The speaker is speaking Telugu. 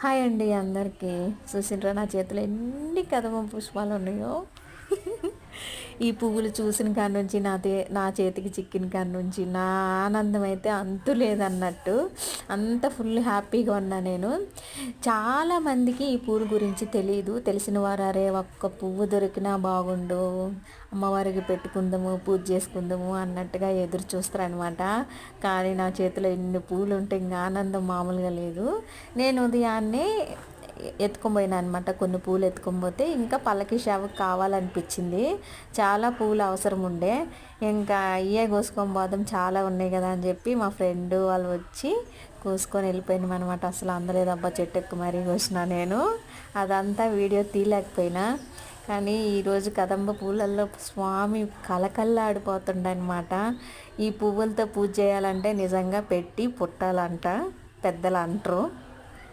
హాయ్ అండి అందరికీ. చూసిండ్రా నా చేతిలో ఎన్ని కదమ పుష్పాలు ఉన్నాయో. ఈ పువ్వులు చూసిన కాడ నుంచి నా చేతికి చిక్కిన కాడ నుంచి నా ఆనందం అయితే అంతు లేదన్నట్టు అంత ఫుల్ హ్యాపీగా ఉన్నా నేను. చాలామందికి ఈ పూల గురించి తెలియదు. తెలిసిన వారు అరే ఒక్క పువ్వు దొరికినా బాగుండు, అమ్మవారికి పెట్టుకుందాము, పూజ చేసుకుందాము అన్నట్టుగా ఎదురు చూస్తారనమాట. కానీ నా చేతిలో ఎన్ని పూలు ఉంటే ఇంకా ఆనందం మామూలుగా లేదు. నేను ఉదయాన్నే ఎత్తుకొని అనమాట. కొన్ని పూలు ఎత్తుకొని పోతే ఇంకా పల్లకి సేవకు కావాలనిపించింది. చాలా పూలు అవసరం ఉండే. ఇంకా ఇవే కోసుకొని పోదాం, చాలా ఉన్నాయి కదా అని చెప్పి మా ఫ్రెండ్ వాళ్ళు వచ్చి కోసుకొని వెళ్ళిపోయినాం అనమాట. అసలు అందలేదబ్బా, చెట్టు ఎక్కి మరీ కోసిన నేను. అదంతా వీడియో తీయలేకపోయినా. కానీ ఈరోజు కదంబ పూలల్లో స్వామి కలకల్లాడిపోతుండనమాట. ఈ పువ్వులతో పూజ చేయాలంటే నిజంగా పెట్టి పుట్టాలంట పెద్దలు అంటారు.